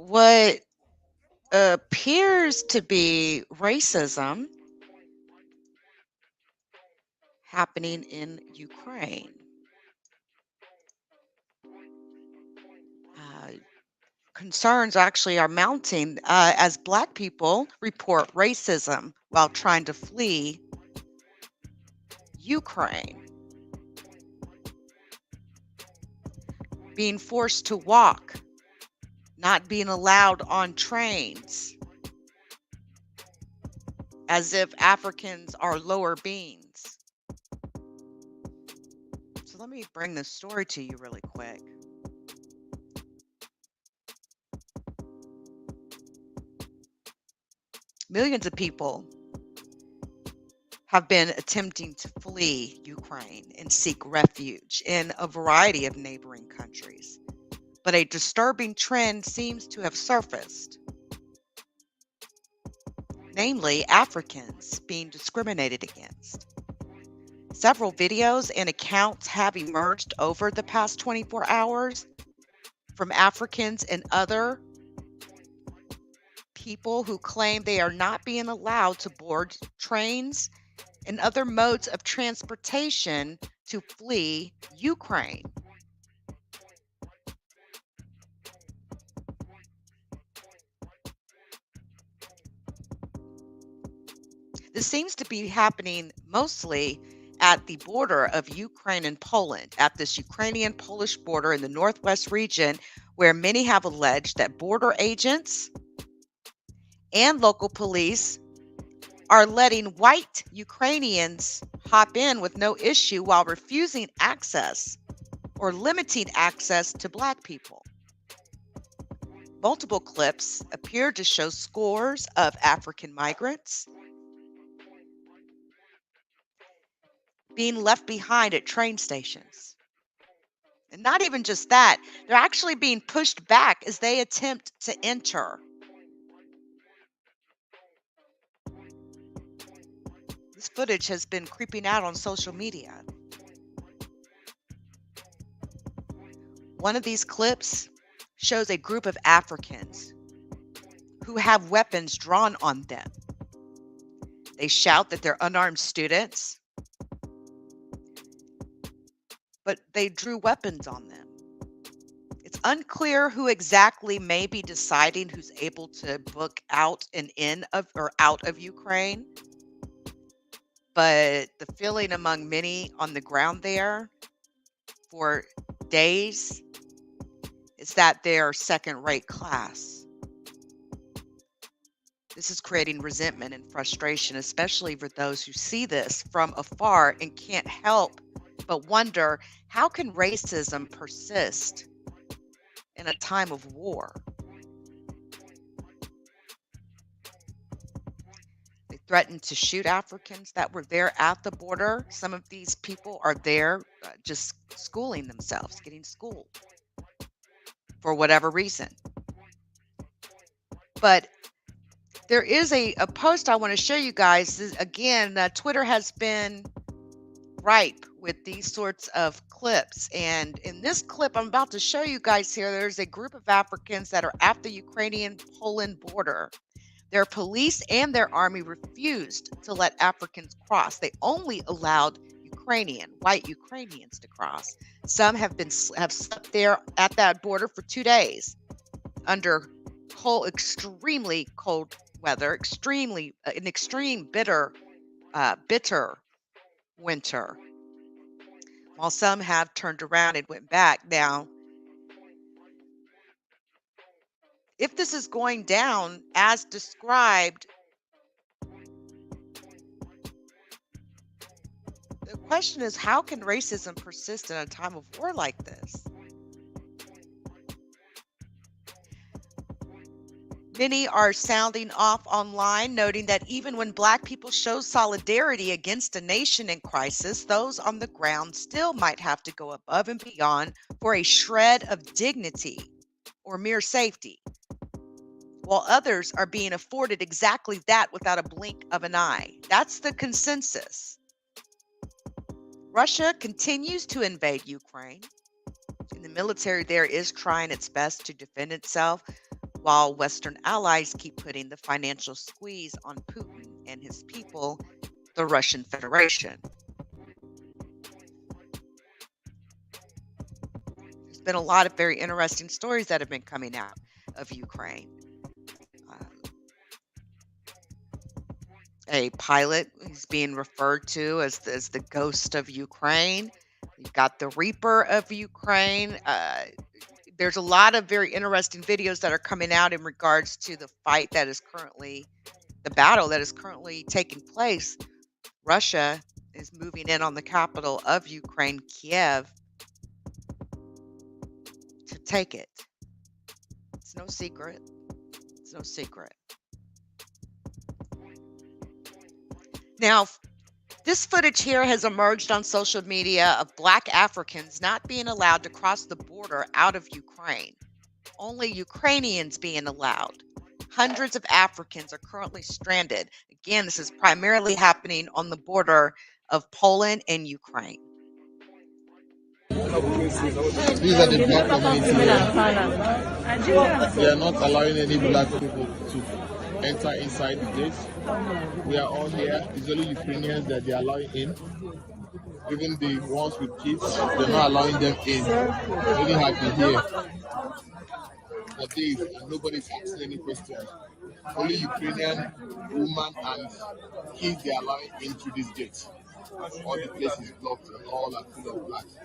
what appears to be racism happening in Ukraine. Uh, Concerns actually are mounting as Black people report racism while trying to flee Ukraine, being forced to walk, not being allowed on trains, as if Africans are lower beings. So let me bring this story to you really quick. Millions of people have been attempting to flee Ukraine and seek refuge in a variety of neighboring countries. But a disturbing trend seems to have surfaced, namely Africans being discriminated against. Several videos and accounts have emerged over the past 24 hours from Africans and other people who claim they are not being allowed to board trains and other modes of transportation to flee Ukraine. This seems to be happening mostly at the border of Ukraine and Poland, at this Ukrainian-Polish border in the northwest region, where many have alleged that border agents and local police are letting white Ukrainians hop in with no issue while refusing access or limiting access to Black people. Multiple clips appear to show scores of African migrants being left behind at train stations. And not even just that, they're actually being pushed back as they attempt to enter. This footage has been creeping out on social media. One of these clips shows a group of Africans who have weapons drawn on them. They shout that they're unarmed students, but they drew weapons on them. It's unclear who exactly may be deciding who's able to book out and in of or out of Ukraine. But the feeling among many on the ground there for days is that they're second-rate class. This is creating resentment and frustration, especially for those who see this from afar and can't help but wonder, how can racism persist in a time of war? They threatened to shoot Africans that were there at the border. Some of these people are there just schooling themselves, getting schooled for whatever reason. But there is a post I want to show you guys. Again, Twitter has been ripe with these sorts of clips. And in this clip I'm about to show you guys here, there's a group of Africans that are at the Ukrainian-Poland border. Their police and their army refused to let Africans cross. They only allowed white Ukrainians to cross. Some have slept there at that border for 2 days under extremely cold weather, an extreme bitter winter. While some have turned around and went back. Now, if this is going down as described, the question is, how can racism persist in a time of war like this? Many are sounding off online, noting that even when Black people show solidarity against a nation in crisis, those on the ground still might have to go above and beyond for a shred of dignity or mere safety, while others are being afforded exactly that without a blink of an eye. That's the consensus. Russia continues to invade Ukraine, and the military there is trying its best to defend itself, while Western allies keep putting the financial squeeze on Putin and his people, the Russian Federation. There's been a lot of very interesting stories that have been coming out of Ukraine. A pilot is being referred to as the ghost of Ukraine. You've got the Reaper of Ukraine. There's a lot of very interesting videos that are coming out in regards to the fight that is currently, the battle that is currently taking place. Russia is moving in on the capital of Ukraine, Kiev, to take it. It's no secret. It's no secret. Now, this footage here has emerged on social media of Black Africans not being allowed to cross the border out of Ukraine. Only Ukrainians being allowed. Hundreds of Africans are currently stranded. Again, this is primarily happening on the border of Poland and Ukraine. These are the black community. They are not allowing any black people to enter inside the gates. We are all here. It's only Ukrainians that they are allowing in. Even the ones with kids, they're not allowing them in. They only have been here for days and nobody's asking any questions. Only Ukrainian women and kids they are allowing into these gates. All the places blocked and all are full of blacks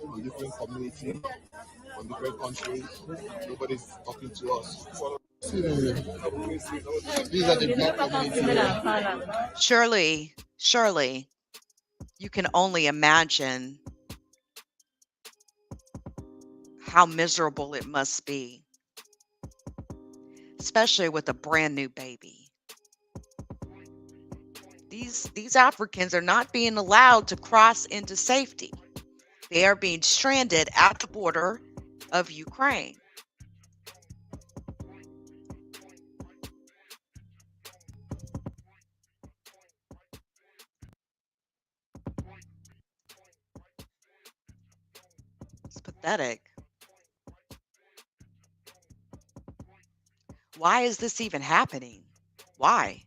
from different communities, from different countries. Nobody's talking to us. These are the black community. Surely, you can only imagine how miserable it must be, especially with a brand new baby. These Africans are not being allowed to cross into safety. They are being stranded at the border of Ukraine. It's pathetic. Why is this even happening? Why?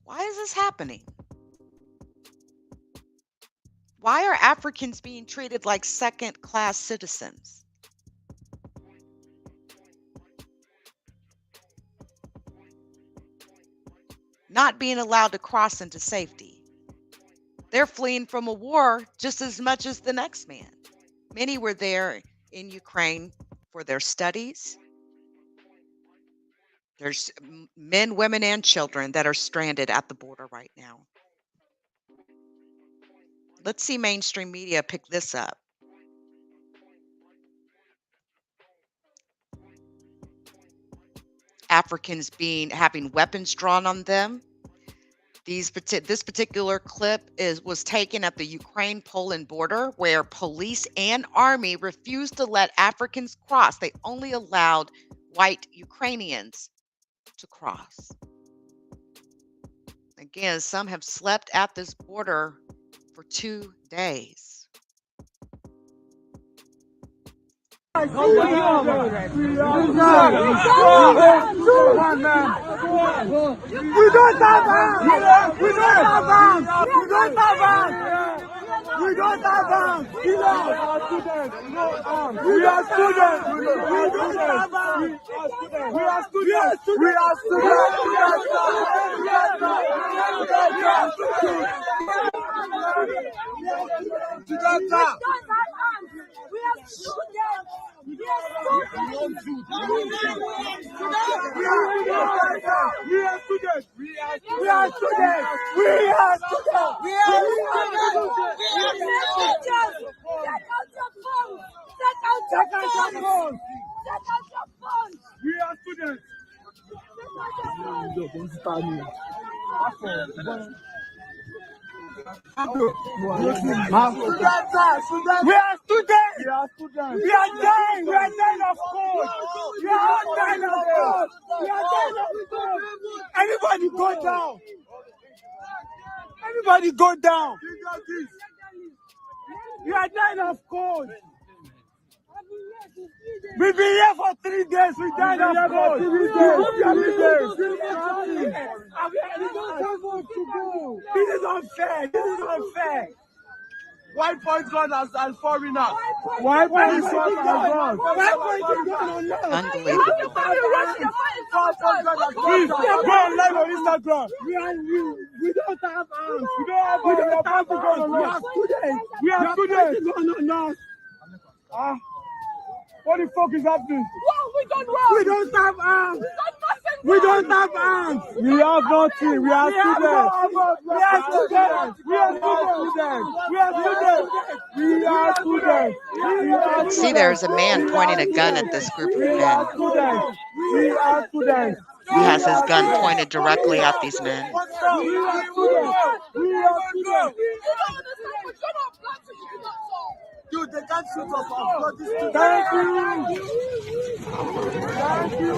Why is this happening? Why are Africans being treated like second-class citizens? Not being allowed to cross into safety. They're fleeing from a war just as much as the next man. Many were there in Ukraine for their studies. There's men, women, and children that are stranded at the border right now. Let's see mainstream media pick this up. Africans having weapons drawn on them. This particular clip was taken at the Ukraine-Poland border, where police and army refused to let Africans cross. They only allowed white Ukrainians to cross. Again, some have slept at this border for 2 days. We don't have arms. We don't have arms. We don't have arms. We don't have arms. We are students. No arms. We are students. We don't have arms. We are students. We are students. Everybody go down. Everybody go down. We are dying of cold. We've been here for 3 days. We died of cold. This is unfair. This is unfair. White point gun as foreigner. White point gun as gone. Unbelievable. Please go on live on Instagram. We don't have arms. We don't have arms. We are students. We are students. What the fuck is happening? We don't have arms. We don't have arms. We have nothing. We are students. We are students. We are students. We are students. We are students. See, there's a man pointing a gun at this group of We men. are students. We are students. He has his gun pointed directly at these men. We are students. We are students. Dude, they can't shoot us off. Thank you. Thank you.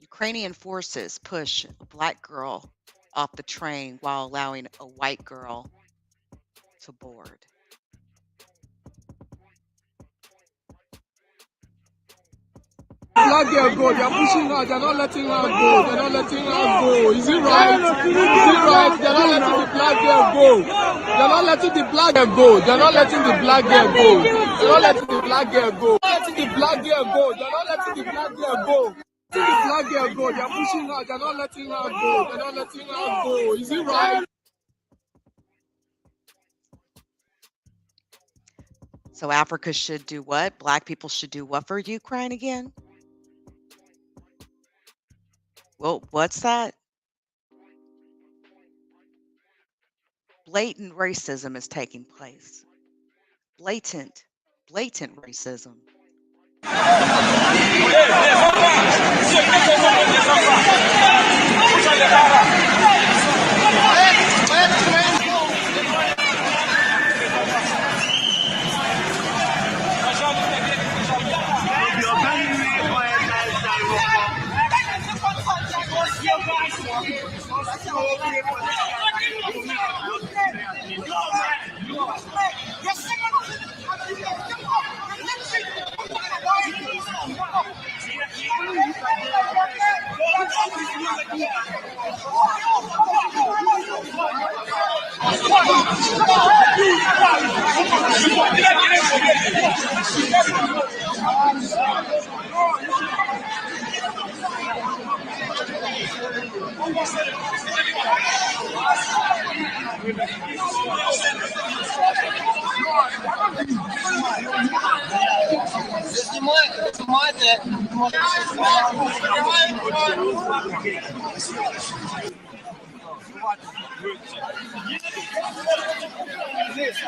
Ukrainian forces push a black girl off the train while allowing a white girl to board. Black girl go, they're pushing her, they're not letting her go, they're not letting her go. Is it right? Is it right? They're not letting the black girl go. They're not letting the black girl go. They're not letting the black girl go. They're not letting the black girl go. They're not letting the black girl go. They're not letting the black girl go. The black girl go, they're pushing her, they're not letting her go. They're not letting her go. Is it right? So Africa should do what? Black people should do what for Ukraine again? Well, what's that? Blatant racism is taking place. Blatant racism.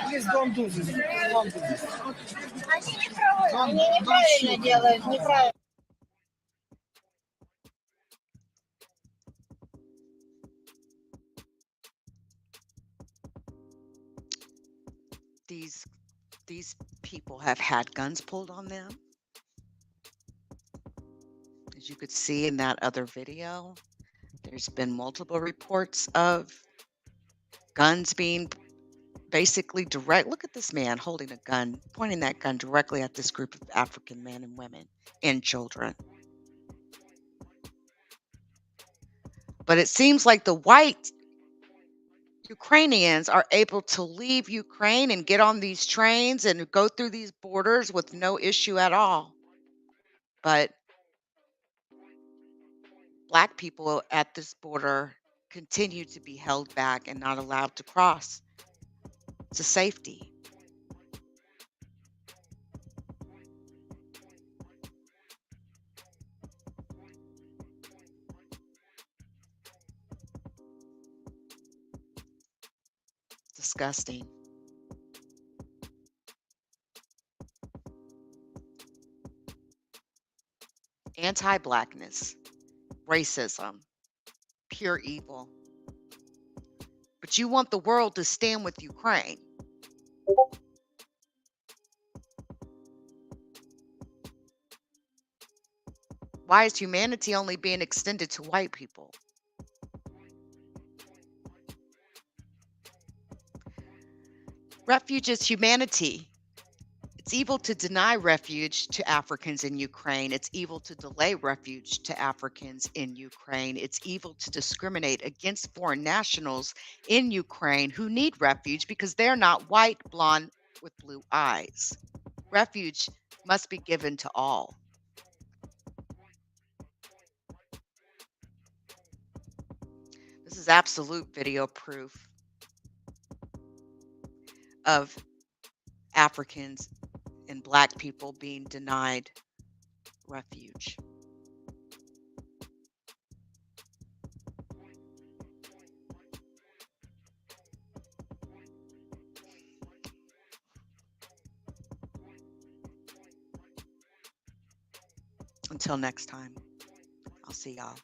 Please don't do this. Don't do this. Они неправильно делают, неправильно. These people have had guns pulled on them. As you could see in that other video, there's been multiple reports of guns being basically direct. Look at this man holding a gun, pointing that gun directly at this group of African men and women and children. But it seems like the white Ukrainians are able to leave Ukraine and get on these trains and go through these borders with no issue at all. But Black people at this border continue to be held back and not allowed to cross to safety. Disgusting. Anti-Blackness, racism, pure evil. But you want the world to stand with Ukraine. Why is humanity only being extended to white people? Refuge is humanity. It's evil to deny refuge to Africans in Ukraine. It's evil to delay refuge to Africans in Ukraine. It's evil to discriminate against foreign nationals in Ukraine who need refuge because they're not white, blonde, with blue eyes. Refuge must be given to all. This is absolute video proof of Africans and Black people being denied refuge. Until next time, I'll see y'all.